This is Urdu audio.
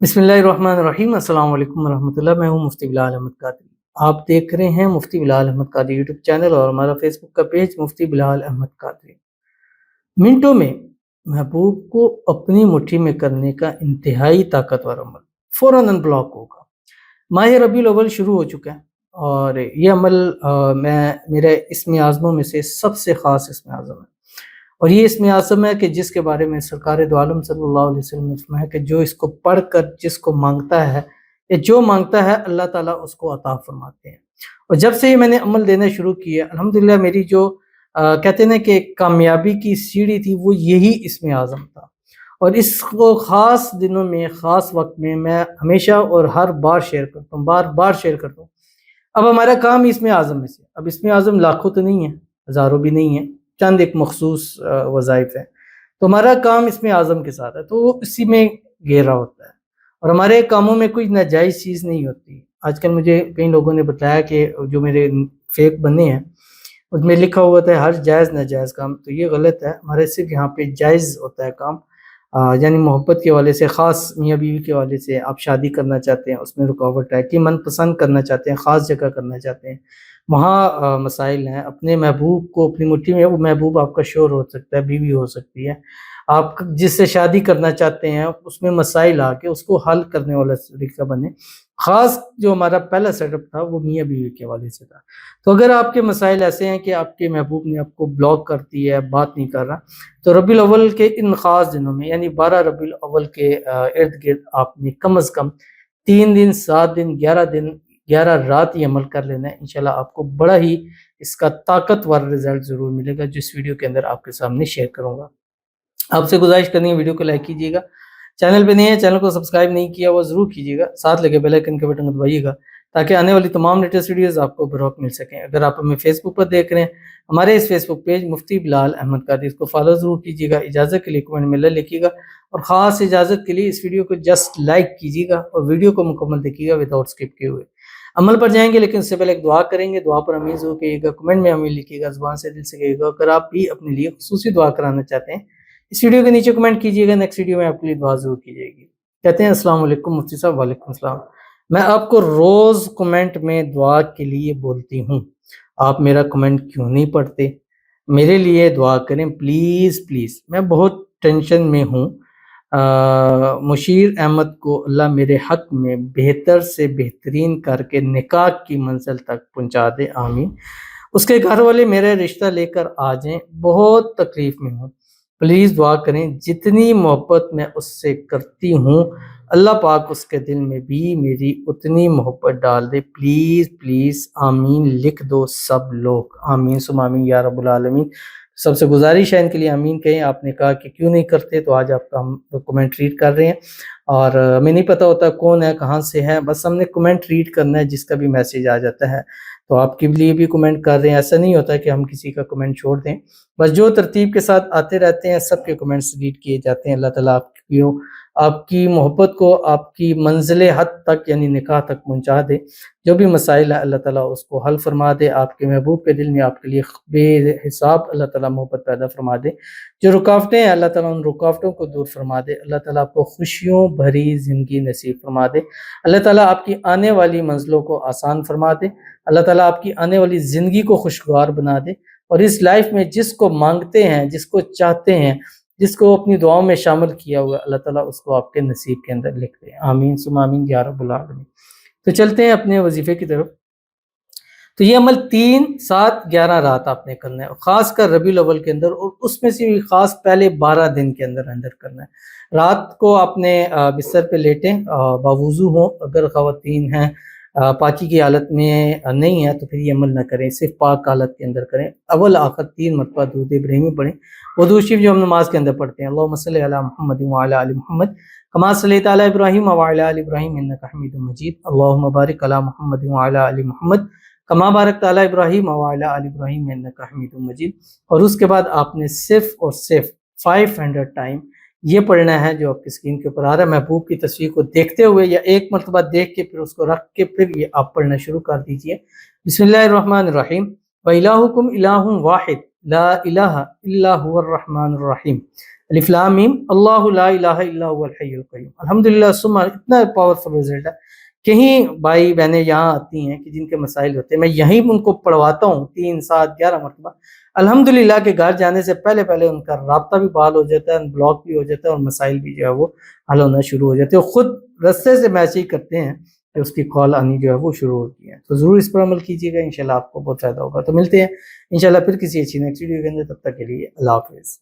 بسم اللہ الرحمن الرحیم۔ السلام علیکم ورحمۃ اللہ۔ میں ہوں مفتی بلال احمد قادری۔ آپ دیکھ رہے ہیں مفتی بلال احمد قادری یوٹیوب چینل اور ہمارا فیس بک کا پیج مفتی بلال احمد قادری۔ منٹوں میں محبوب کو اپنی مٹھی میں کرنے کا انتہائی طاقتور عمل فوراً ان بلاک ہوگا۔ ماہ ربیع الاول شروع ہو چکا ہے اور یہ عمل میرے اسم اعظموں میں سے سب سے خاص اسم اعظم ہے، اور یہ اسم اعظم ہے کہ جس کے بارے میں سرکار دو عالم صلی اللہ علیہ وسلم نے فرمایا کہ جو اس کو پڑھ کر جس کو مانگتا ہے یا جو مانگتا ہے اللہ تعالیٰ اس کو عطا فرماتے ہیں۔ اور جب سے یہ میں نے عمل دینا شروع کیا الحمدللہ میری جو کہتے ہیں کہ کامیابی کی سیڑھی تھی وہ یہی اسم اعظم تھا، اور اس کو خاص دنوں میں خاص وقت میں ہمیشہ اور ہر بار شیئر کرتا ہوں، بار بار شیئر کرتا ہوں۔ اب ہمارا کام اسم اعظم میں سے، اب اسم اعظم لاکھوں تو نہیں ہے، ہزاروں بھی نہیں ہے، چند ایک مخصوص وظائف ہیں، تو ہمارا کام اس میں اعظم کے ساتھ ہے، تو وہ اسی میں گھیرا ہوتا ہے، اور ہمارے کاموں میں کوئی ناجائز چیز نہیں ہوتی۔ آج کل مجھے کئی لوگوں نے بتایا کہ جو میرے فیک بنے ہیں اس میں لکھا ہوا تھا ہر جائز ناجائز کام، تو یہ غلط ہے۔ ہمارے صرف یہاں پہ جائز ہوتا ہے کام، یعنی محبت کے حوالے سے، خاص میاں بیوی کے حوالے سے، آپ شادی کرنا چاہتے ہیں اس میں رکاوٹ ہے کہ من پسند کرنا چاہتے ہیں، خاص جگہ کرنا چاہتے ہیں، وہاں مسائل ہیں۔ اپنے محبوب کو اپنی مٹھی میں، وہ محبوب آپ کا شوہر ہو سکتا ہے، بیوی ہو سکتی ہے، آپ جس سے شادی کرنا چاہتے ہیں اس میں مسائل آ کے اس کو حل کرنے والا طریقہ بنے۔ خاص جو ہمارا پہلا سیٹ اپ تھا وہ میاں بیوی کے حوالے سے تھا، تو اگر آپ کے مسائل ایسے ہیں کہ آپ کے محبوب نے آپ کو بلاک کر دی ہے، بات نہیں کر رہا، تو ربیع الاول کے ان خاص دنوں میں یعنی 12 ربیع الاول کے ارد گرد آپ نے کم از کم 3 دن، 7 دن، 11 دن، 11 رات یہ عمل کر لینا ہے۔ انشاءاللہ آپ کو بڑا ہی اس کا طاقتور رزلٹ ضرور ملے گا، جو اس ویڈیو کے اندر آپ کے سامنے شیئر کروں گا۔ آپ سے گزارش کرنی ہے ویڈیو کو لائک کیجیے گا، چینل پہ نہیں ہے چینل کو سبسکرائب نہیں کیا وہ ضرور کیجیے گا، ساتھ لگے بیل آئیکن کے بٹن کو دبائیے گا تاکہ آنے والی تمام لیٹسٹ ویڈیوز آپ کو بروقت مل سکیں۔ اگر آپ ہمیں فیس بک پر دیکھ رہے ہیں، ہمارے اس فیس بک پیج مفتی بلال احمد قادری، اس کو فالو ضرور کیجیے گا۔ اجازت کے لیے کمنٹ میں اللہ لکھیے گا، اور خاص اجازت کے لیے اس ویڈیو کو جسٹ لائک کیجیے گا اور ویڈیو کو مکمل دیکھیے گا وداؤٹ اسکپ کیے ہوئے۔ عمل پر جائیں گے لیکن اس سے پہلے ایک دعا کریں گے، دعا پر امین ضرور کہیے گا، کمنٹ میں امین لکھیے گا، زبان سے دل سے کہیے گا۔ اگر آپ بھی اپنے لیے خصوصی دعا کرانا چاہتے ہیں اس ویڈیو کے نیچے کمنٹ کیجیے گا، نیکسٹ ویڈیو میں آپ کے لیے دعا ضرور کی جائے گی۔ کہتے ہیں السلام علیکم مفتی صاحب۔ وعلیکم السلام۔ میں آپ کو روز کمنٹ میں دعا کے لیے بولتی ہوں، آپ میرا کمنٹ کیوں نہیں پڑھتے؟ میرے لیے دعا کریں پلیز پلیز، میں بہت ٹینشن میں ہوں۔ مشیر احمد کو اللہ میرے حق میں بہتر سے بہترین کر کے نکاح کی منزل تک پہنچا دے، آمین۔ اس کے گھر والے میرا رشتہ لے کر آ جائیں، بہت تکلیف میں ہوں، پلیز دعا کریں۔ جتنی محبت میں اس سے کرتی ہوں اللہ پاک اس کے دل میں بھی میری اتنی محبت ڈال دے، پلیز پلیز آمین لکھ دو سب لوگ، آمین ثم آمین یا رب العالمین۔ سب سے گزارش ہے ان کے لیے آمین کہیں۔ آپ نے کہا کہ کیوں نہیں کرتے، تو آج آپ کا ہم کمنٹ ریڈ کر رہے ہیں، اور ہمیں نہیں پتہ ہوتا کون ہے کہاں سے ہے، بس ہم نے کمنٹ ریڈ کرنا ہے، جس کا بھی میسیج آ جاتا ہے تو آپ کے لیے بھی کمنٹ کر رہے ہیں۔ ایسا نہیں ہوتا کہ ہم کسی کا کمنٹ چھوڑ دیں، بس جو ترتیب کے ساتھ آتے رہتے ہیں سب کے کمنٹس ریڈ کیے جاتے ہیں۔ اللہ تعالیٰ آپ کی محبت کو آپ کی منزل حد تک یعنی نکاح تک پہنچا دے، جو بھی مسائل ہے اللہ تعالیٰ اس کو حل فرما دے، آپ کے محبوب کے دل میں آپ کے لیے بے حساب اللہ تعالیٰ محبت پیدا فرما دے، جو رکاوٹیں ہیں اللہ تعالیٰ ان رکاوٹوں کو دور فرما دے، اللہ تعالیٰ آپ کو خوشیوں بھری زندگی نصیب فرما دے، اللہ تعالیٰ آپ کی آنے والی منزلوں کو آسان فرما دے، اللہ تعالیٰ آپ کی آنے والی زندگی کو خوشگوار بنا دے، اور اس لائف میں جس کو مانگتے ہیں، جس کو چاہتے ہیں، جس کو اپنی دعاؤں میں شامل کیا ہوا اللہ تعالیٰ اس کو آپ کے نصیب کے اندر لکھ دے، آمین ثم آمین یا رب العالمین۔ تو چلتے ہیں اپنے وظیفے کی طرف۔ تو یہ عمل 3، 7، 11 رات آپ نے کرنا ہے، خاص کر ربیع الاول کے اندر، اور اس میں سے بھی خاص پہلے 12 دن کے اندر کرنا ہے۔ رات کو آپ نے بستر پہ لیٹیں، باوضو ہوں، اگر خواتین ہیں پاکی کی حالت میں نہیں ہے تو پھر یہ عمل نہ کریں، صرف پاک حالت کے اندر کریں۔ اول آخر 3 مرتبہ درود ابراہیمی پڑھیں، وضو شریف جو ہم نماز کے اندر پڑھتے ہیں، اللہم صلی علی محمد وعلی آل محمد کما صلیت علی ابراہیم وعلی آل ابراہیم انک حمید مجید، اللہم بارک علی محمد وعلی آل محمد کما بارکت علی ابراہیم وعلی آل ابراہیم انک حمید مجید۔ اور اس کے بعد آپ نے صرف اور صرف 500 ٹائم یہ پڑھنا ہے جو آپ کی اسکرین کے اوپر آ رہا ہے، محبوب کی تصویر کو دیکھتے ہوئے یا ایک مرتبہ دیکھ کے پھر اس کو رکھ کے پھر یہ آپ پڑھنا شروع کر دیجئے۔ بسم اللہ الرحمن الرحیم، وَإِلَٰهُكُمْ إِلَٰهٌ وَاحِدٌ لَا إِلَٰهَ إِلَّا هُوَ الرَّحْمَٰنُ الرَّحِيمُ الف لام میم اللہ لا الہ الا هو الحی القیوم. الحمدللہ ثم اتنا پاورفل رزلٹ ہے. کہیں بھائی بہنیں یہاں آتی ہیں کہ جن کے مسائل ہوتے ہیں، میں یہیں ان کو پڑھواتا ہوں 3 7 11 مرتبہ. الحمدللہ کہ گھر جانے سے پہلے ان کا رابطہ بھی بحال ہو جاتا ہے، بلاک بھی ہو جاتا ہے، اور مسائل بھی جو ہے وہ حل ہونا شروع ہو جاتے ہیں. خود رستے سے میسیج کرتے ہیں کہ اس کی کال آنی جو ہے وہ شروع ہوتی ہے. تو ضرور اس پر عمل کیجیے گا، انشاءاللہ آپ کو بہت فائدہ ہوگا. تو ملتے ہیں انشاءاللہ پھر کسی اچھی نیکسٹ ویڈیو کے اندر. تب تک کے لیے اللہ حافظ.